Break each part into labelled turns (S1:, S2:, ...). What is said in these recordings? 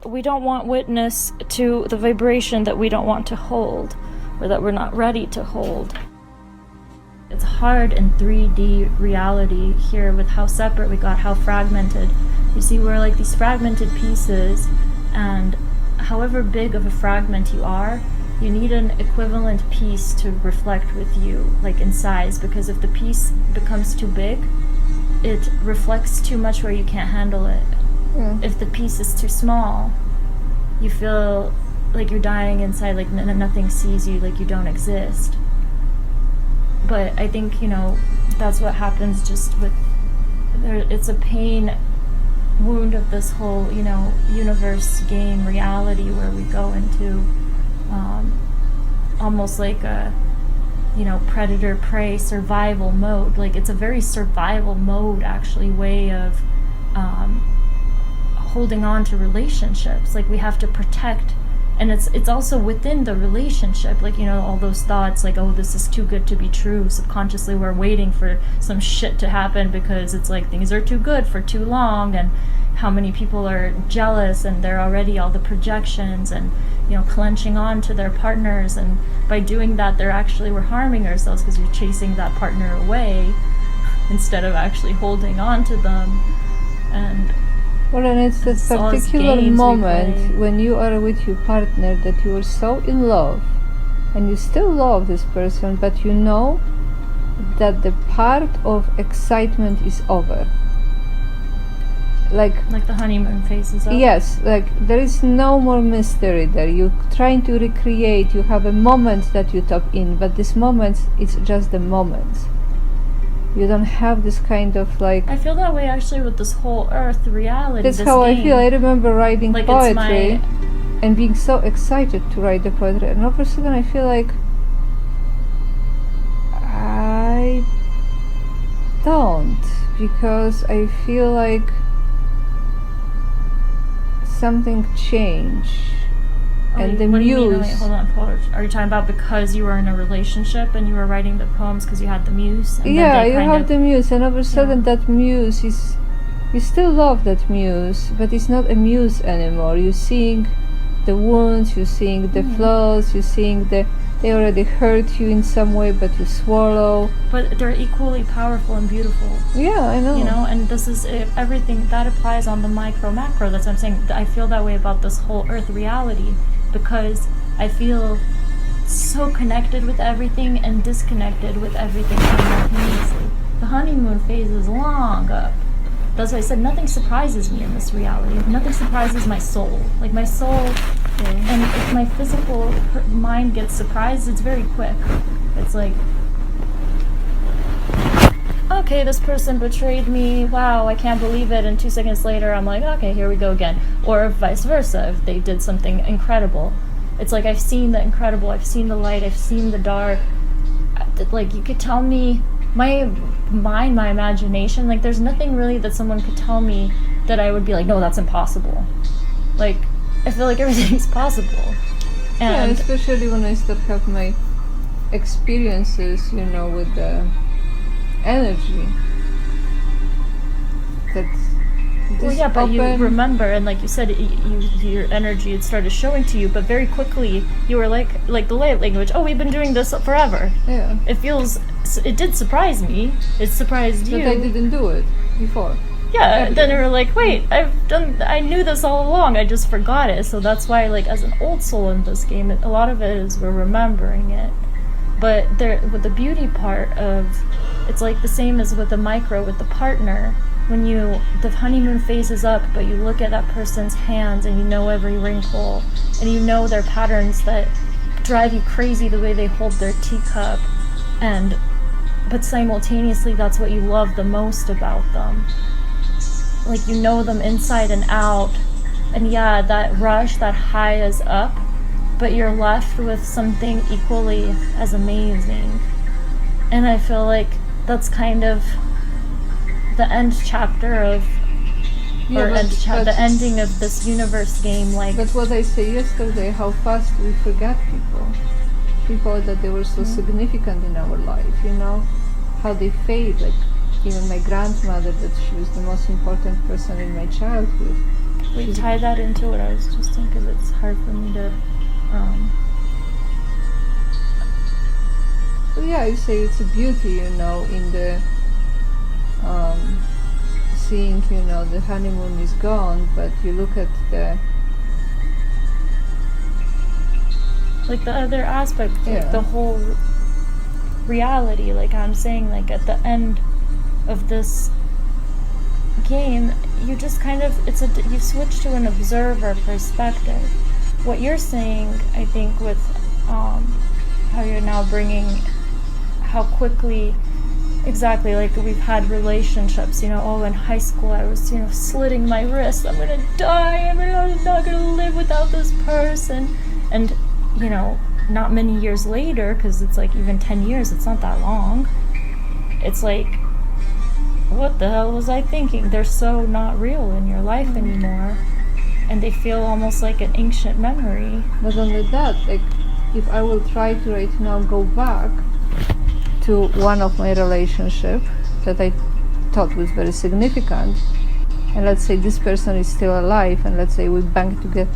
S1: we don't want witness to the vibration that we don't want to hold, or that we're not ready to hold. It's hard in 3D reality here with how separate we got, how fragmented. You see, we're like these fragmented pieces, and however big of a fragment you are, you need an equivalent piece to reflect with you, like in size, because if the piece becomes too big, it reflects too much where you can't handle it. If the piece is too small, you feel like you're dying inside, like nothing sees you, like you don't exist. But I think, you know, that's what happens just with, it's a pain wound of this whole, you know, universe game reality where we go into almost like a, you know, predator prey survival mode. Like it's a very survival mode actually way of holding on to relationships. Like we have to protect, and it's also within the relationship, like, you know, all those thoughts like, oh, this is too good to be true. Subconsciously we're waiting for some shit to happen because it's like things are too good for too long, and how many people are jealous and they're already all the projections and, you know, clenching on to their partners, and by doing that we're harming ourselves because you're chasing that partner away instead of actually holding on to them. And
S2: well, and it's that particular moment when you are with your partner that you are so in love and you still love this person, but you know that the part of excitement is over. Like
S1: the honeymoon phase is over.
S2: Yes, like there is no more mystery there. You're trying to recreate, you have a moment that you tap in, but this moment, it's just the moment. You don't have this kind of like...
S1: I feel that way actually with this whole earth reality.
S2: That's how I feel. I remember writing like poetry and being so excited to write the poetry, and all of a sudden I feel like I don't, because I feel like something changed. And the muse.
S1: What do you mean? Wait, hold on. Are you talking about because you were in a relationship and you were writing the poems because you had the muse? And
S2: yeah, you have the muse, and all of a sudden that muse is, you still love that muse, but it's not a muse anymore. You're seeing the wounds, you're seeing the flaws, you're seeing they already hurt you in some way, but you swallow.
S1: But they're equally powerful and beautiful.
S2: Yeah, I know.
S1: You know, and this is everything that applies on the micro macro. That's what I'm saying. I feel that way about this whole earth reality, because I feel so connected with everything and disconnected with everything simultaneously. The honeymoon phase is long up. That's why I said nothing surprises me in this reality. Nothing surprises my soul. Like my soul, and if my physical mind gets surprised, it's very quick. It's like, okay, this person betrayed me, wow, I can't believe it, and 2 seconds later I'm like, okay, here we go again. Or vice versa, if they did something incredible. It's like I've seen the incredible, I've seen the light, I've seen the dark. Like you could tell me, my mind, my imagination, like there's nothing really that someone could tell me that I would be like, no, that's impossible. Like, I feel like everything's possible. And
S2: yeah, especially when I start have my experiences, you know, with the energy.
S1: Well, yeah, but you remember, and like you said, your energy had started showing to you, but very quickly you were like the light language. Oh, we've been doing this forever.
S2: Yeah.
S1: It did surprise me. It surprised you.
S2: But I didn't do it before.
S1: Yeah, then you were like, wait, I knew this all along, I just forgot it. So that's why, like, as an old soul in this game, a lot of it is we're remembering it. But with the beauty part of, it's like the same as with the micro, with the partner. When the honeymoon phase is up, but you look at that person's hands and you know every wrinkle, and you know their patterns that drive you crazy, the way they hold their teacup, but simultaneously that's what you love the most about them. Like you know them inside and out, and yeah, that rush, that high is up, but you're left with something equally as amazing. And I feel like that's kind of the end chapter of, the ending of this universe game. Like,
S2: but what I said yesterday, how fast we forget people that they were so significant in our life, you know, how they fade. Like even my grandmother, that she was the most important person in my childhood,
S1: We tie that into what I was just saying, because it's hard for me to.
S2: Yeah, I say it's a beauty, in the seeing, the honeymoon is gone, but you look at the
S1: like the other aspect,
S2: Yeah.
S1: like the whole reality. Like I'm saying, like at the end of this game, you just kind of you switch to an observer perspective. What you're saying, I think, with how you're now bringing how quickly. Exactly, like we've had relationships, in high school I was, slitting my wrist, I'm gonna die, I'm not gonna live without this person. And, not many years later, because it's like even 10 years, it's not that long, it's like, what the hell was I thinking? They're so not real in your life anymore, and they feel almost like an ancient memory.
S2: Not only that, like if I will try to right now go back to one of my relationship that I thought was very significant, and let's say this person is still alive, and let's say we bang together,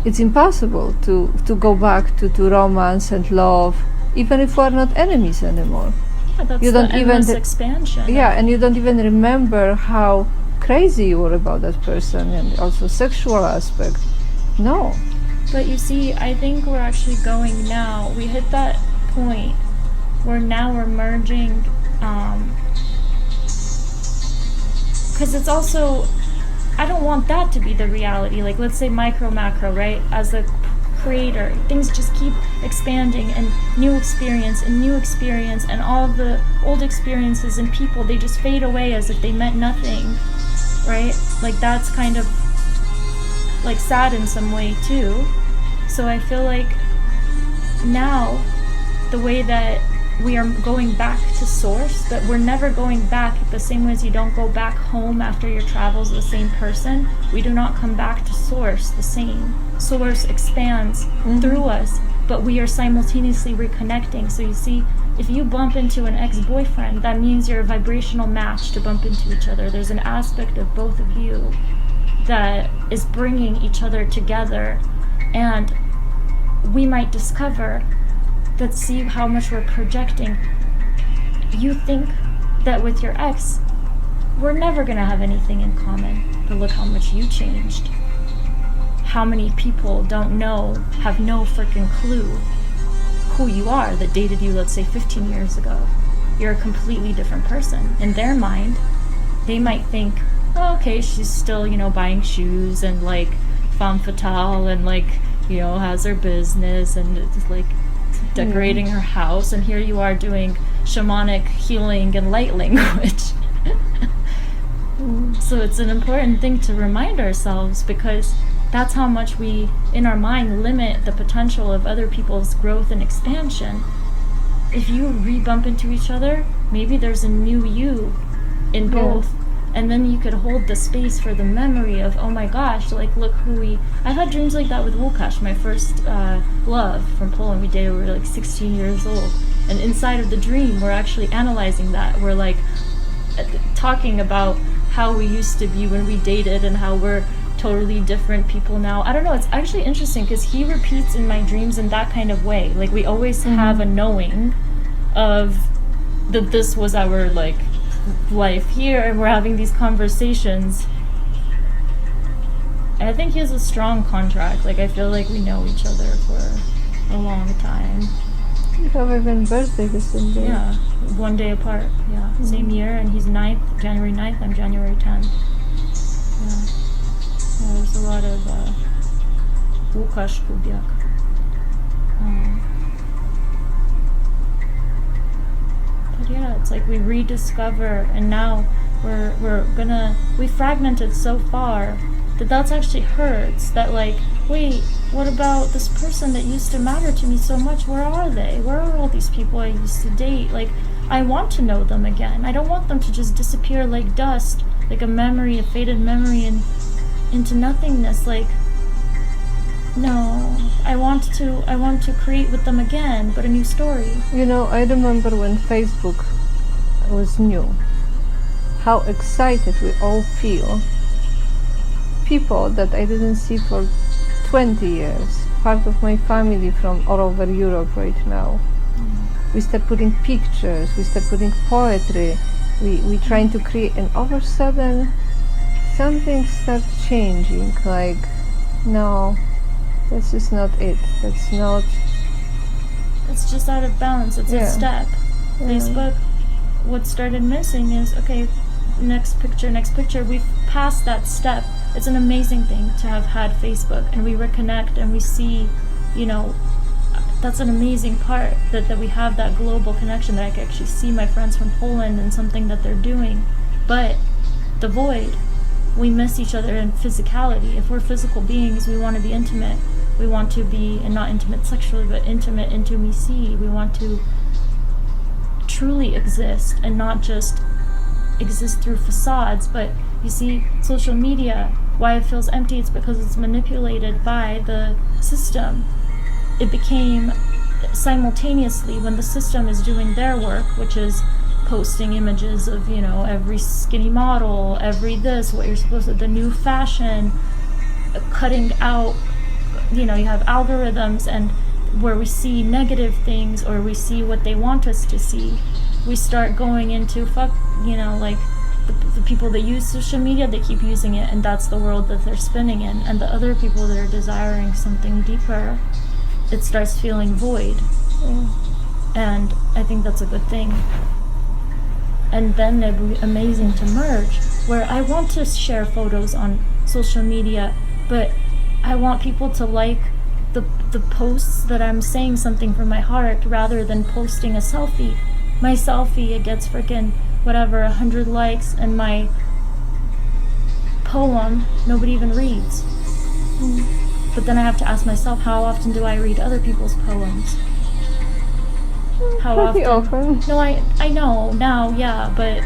S2: it's impossible to go back to romance and love, even if we're not enemies anymore.
S1: Yeah, that's
S2: You don't
S1: the
S2: even
S1: endless expansion.
S2: Yeah, and you don't even remember how crazy you were about that person, and also sexual aspect. No.
S1: But you see, I think we're actually going now, we hit that point where now we're merging, because it's also, I don't want that to be the reality. Like, let's say micro, macro, right? As a creator, things just keep expanding, and new experience, and all the old experiences and people, they just fade away as if they meant nothing, right? Like, that's kind of like sad in some way too. So I feel like now the way that we are going back to source, that we're never going back the same way as you don't go back home after your travels the same person. We do not come back to source the same. Source expands through us, but we are simultaneously reconnecting. So you see, if you bump into an ex-boyfriend, that means you're a vibrational match to bump into each other. There's an aspect of both of you that is bringing each other together, and we might discover that, see how much we're projecting. You think that with your ex, we're never gonna have anything in common, but look how much you changed. How many people don't know, have no freaking clue who you are that dated you, let's say 15 years ago. You're a completely different person. In their mind, they might think, oh, okay, she's still, buying shoes and like femme fatale and like, has her business and it's like decorating her house, and here you are doing shamanic healing and light language. So it's an important thing to remind ourselves, because that's how much we, in our mind, limit the potential of other people's growth and expansion. If you re-bump into each other, maybe there's a new you in both. And then you could hold the space for the memory of, oh my gosh, like, look who we... I've had dreams like that with Łukasz, my first love from Poland. We dated, we were like 16 years old. And inside of the dream, we're actually analyzing that. We're like talking about how we used to be when we dated and how we're totally different people now. I don't know, it's actually interesting because he repeats in my dreams in that kind of way. Like, we always have a knowing of that this was our, like, life here, and we're having these conversations. And I think he has a strong contract. Like, I feel like we know each other for a long time.
S2: We have even birthday the same day.
S1: Yeah, 1 day apart. Yeah, same year, and he's January 9th, I'm January 10th. Yeah, there's a lot of Łukasz Kubiak. But yeah, it's like we rediscover, and now we fragmented so far that that's actually hurts. That like, wait, what about this person that used to matter to me so much? Where are they? Where are all these people I used to date? Like, I want to know them again. I don't want them to just disappear like dust, like a memory, a faded memory, and into nothingness. Like, no, I want to create with them again, but a new story.
S2: I remember when Facebook was new, how excited we all feel. People that I didn't see for 20 years, part of my family from all over Europe right now. We start putting pictures, we start putting poetry, we trying to create, and all of a sudden something starts changing, like, no, that's just not it. That's not...
S1: It's just out of balance. It's a step. Facebook, what started missing is, okay, next picture, we've passed that step. It's an amazing thing to have had Facebook, and we reconnect and we see, that's an amazing part, that we have that global connection, that I can actually see my friends from Poland and something that they're doing. But the void, we miss each other in physicality. If we're physical beings, we want to be intimate. We want to be, and not intimate sexually, but intimate intimacy. We want to truly exist and not just exist through facades. But you see, social media, why it feels empty, it's because it's manipulated by the system. It became simultaneously, when the system is doing their work, which is posting images of, every skinny model, every this, what you're supposed to, the new fashion, cutting out, you have algorithms, and where we see negative things or we see what they want us to see, we start going into like the people that use social media, they keep using it, and that's the world that they're spinning in. And the other people that are desiring something deeper, it starts feeling void. And I think that's a good thing. And then it'd be amazing to merge, where I want to share photos on social media, but I want people to like the posts that I'm saying something from my heart, rather than posting a selfie. My selfie, it gets freaking 100 likes, and my poem, nobody even reads. But then I have to ask myself, how often do I read other people's poems? How
S2: Pretty often.
S1: No, I know now, yeah, but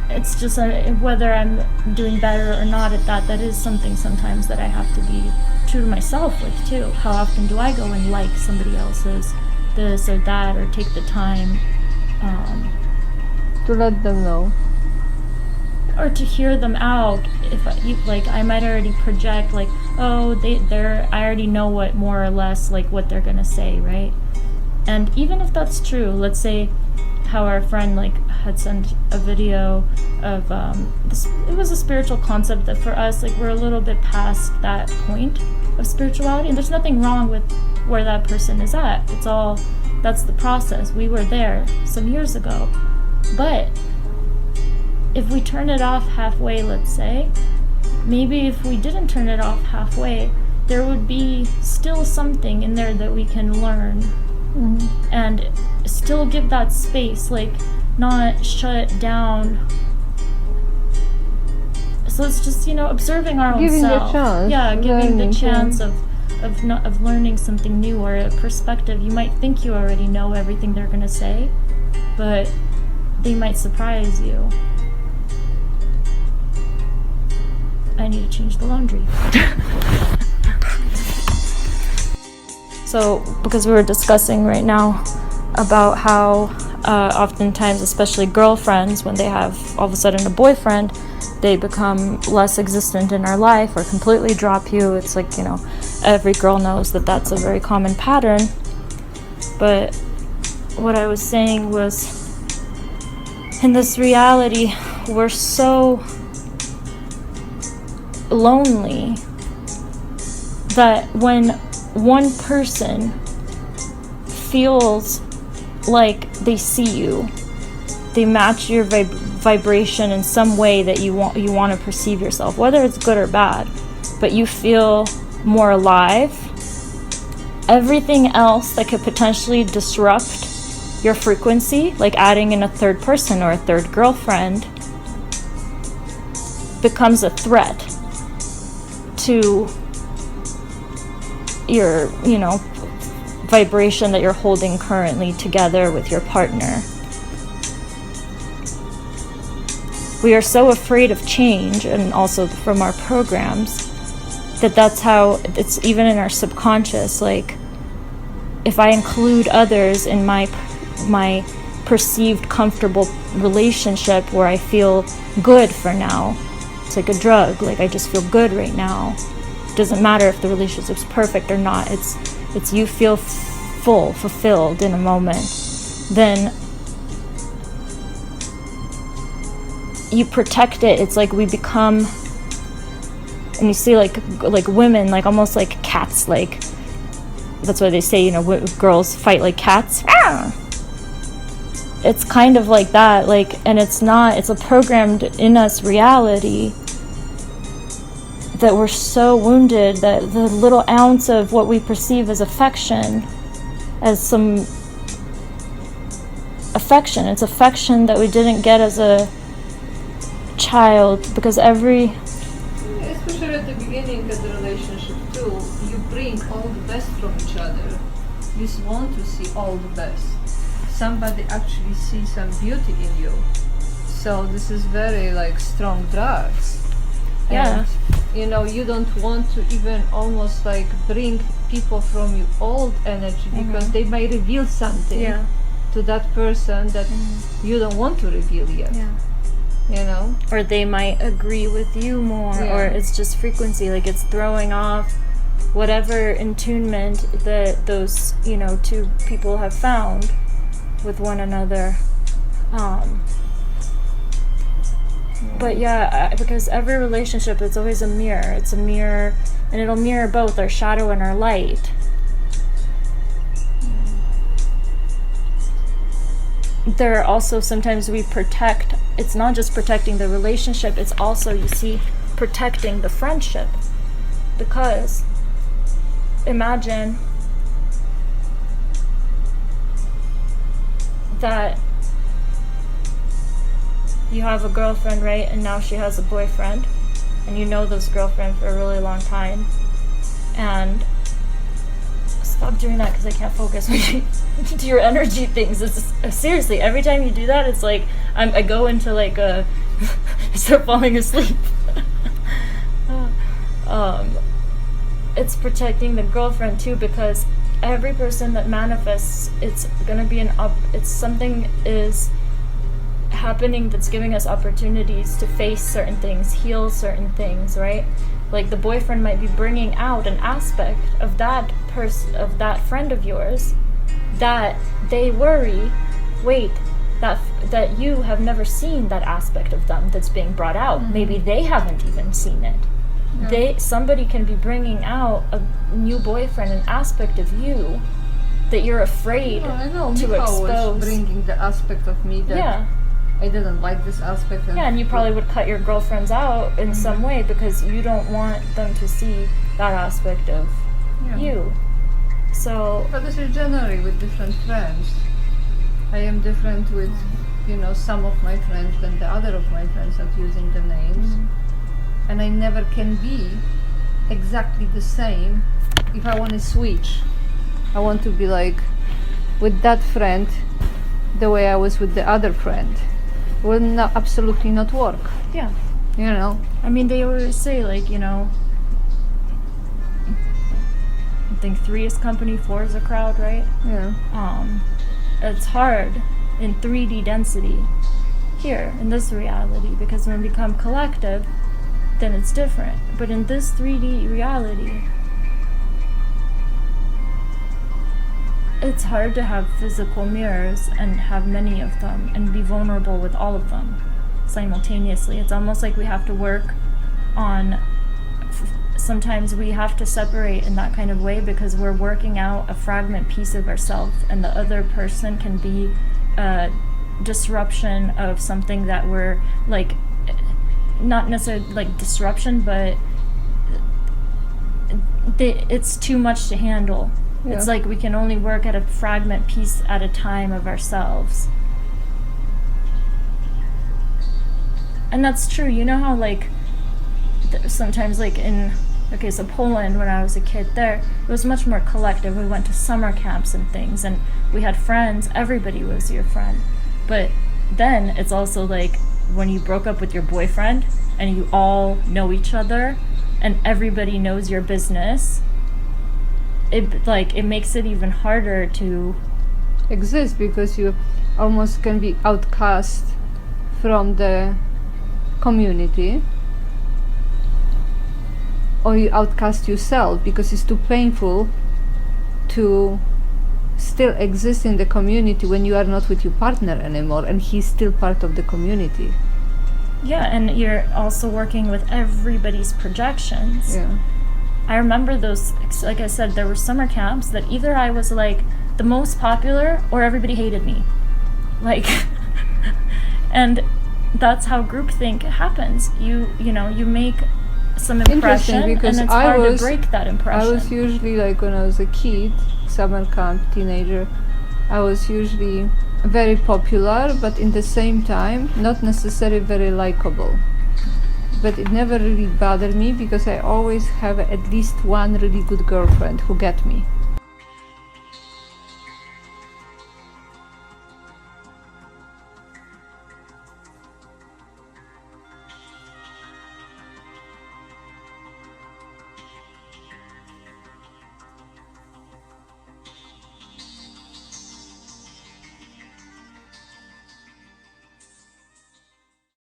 S1: it's just whether I'm doing better or not at that is something sometimes that I have to be true to myself with too. How often do I go and like somebody else's this or that, or take the time
S2: to let them know,
S1: or to hear them out? If I might already project, like, oh, I already know what, more or less, like, what they're gonna say, right? And even if that's true, let's say how our friend had sent a video of it was a spiritual concept that for us, we're a little bit past that point of spirituality, and there's nothing wrong with where that person is at. That's the process. We were there some years ago. But if we turn it off halfway, let's say, maybe if we didn't turn it off halfway, there would be still something in there that we can learn. And still give that space, not shut down. So it's just, observing our own self. Giving the chance of learning something new, or a perspective. You might think you already know everything they're gonna say, but they might surprise you. I need to change the laundry. So, because we were discussing right now about how oftentimes, especially girlfriends, when they have all of a sudden a boyfriend, they become less existent in our life or completely drop you. It's every girl knows that that's a very common pattern. But what I was saying was, in this reality, we're so lonely that when one person feels like they see you, they match your vibration in some way that you want to perceive yourself, whether it's good or bad, but you feel more alive. Everything else that could potentially disrupt your frequency, like adding in a third person or a third girlfriend, becomes a threat to your, vibration that you're holding currently together with your partner. We are so afraid of change, and also from our programs, that's how it's even in our subconscious. If I include others in my perceived comfortable relationship where I feel good for now. It's like a drug. Like, I just feel good right now. Doesn't matter if the relationship's perfect or not. It's you feel full, fulfilled in a moment. Then you protect it. It's like we become, and you see like women, like almost like cats. Like, that's why they say, you know, girls fight like cats. It's kind of like that. Like, and it's a programmed in us reality that we're so wounded that the little ounce of what we perceive as affection, as some affection, it's affection that we didn't get as a child, because
S2: especially at the beginning of the relationship too, you bring all the best from each other. You want to see all the best. Somebody actually sees some beauty in you. So this is very like strong drugs.
S1: Yeah.
S2: And, you know, you don't want to even almost like bring people from your old energy, because they might reveal something to that person that you don't want to reveal yet. You know,
S1: or they might agree with you more, or it's just frequency, like it's throwing off whatever attunement that those, you know, two people have found with one another. But yeah, because every relationship, it's always a mirror. It's a mirror, and it'll mirror both our shadow and our light. There are also sometimes we protect, it's not just protecting the relationship, it's also, you see, protecting the friendship. Because imagine that you have a girlfriend, right, and now she has a boyfriend, and you know this girlfriend for a really long time, and stop doing that because I can't focus when you do your energy things. It's seriously, every time you do that, it's like I go into like I start falling asleep. It's protecting the girlfriend too, because every person that manifests, it's gonna be it's something is happening that's giving us opportunities to face certain things, heal certain things, right? Like the boyfriend might be bringing out an aspect of that of that friend of yours that they worry, wait, that you have never seen that aspect of them that's being brought out. Maybe they haven't even seen it. Somebody can be bringing out a new boyfriend, an aspect of you that you're afraid to expose.
S2: Was bringing the aspect of me that I didn't like this aspect.
S1: And you probably would cut your girlfriends out in some way because you don't want them to see that aspect of you. So,
S2: but this is generally with different friends. I am different with, you know, some of my friends than the other of my friends, not using the names. And I never can be exactly the same. If I want to switch, I want to be like with that friend the way I was with the other friend. It will absolutely not work.
S1: Yeah.
S2: You know?
S1: I mean, they always say, like, you know, I think 3 is company, 4 is a crowd, right?
S2: Yeah.
S1: It's hard in 3D density here, in this reality, because when we become collective, then it's different. But in this 3D reality, it's hard to have physical mirrors and have many of them and be vulnerable with all of them simultaneously. It's almost like we have to work on, sometimes we have to separate in that kind of way because we're working out a fragment piece of ourselves, and the other person can be a disruption of something that we're like, not necessarily like disruption, but it's too much to handle. It's like we can only work at a fragment piece at a time of ourselves. And that's true. You know how like sometimes like in, okay, so Poland, when I was a kid there, it was much more collective. We went to summer camps and things, and we had friends. Everybody was your friend. But then it's also like when you broke up with your boyfriend and you all know each other and everybody knows your business, it makes it even harder to
S2: exist, because you almost can be outcast from the community, or you outcast yourself because it's too painful to still exist in the community when you are not with your partner anymore and he's still part of the community.
S1: Yeah, and you're also working with everybody's projections.
S2: Yeah.
S1: I remember those, like I said, there were summer camps that either I was like the most popular or everybody hated me. Like, and that's how groupthink happens. You know, you make some impression and
S2: because
S1: it's hard to break that impression.
S2: I was usually, like when I was a kid, summer camp, teenager, I was usually very popular, but in the same time not necessarily very likable. But it never really bothered me because I always have at least one really good girlfriend who get me.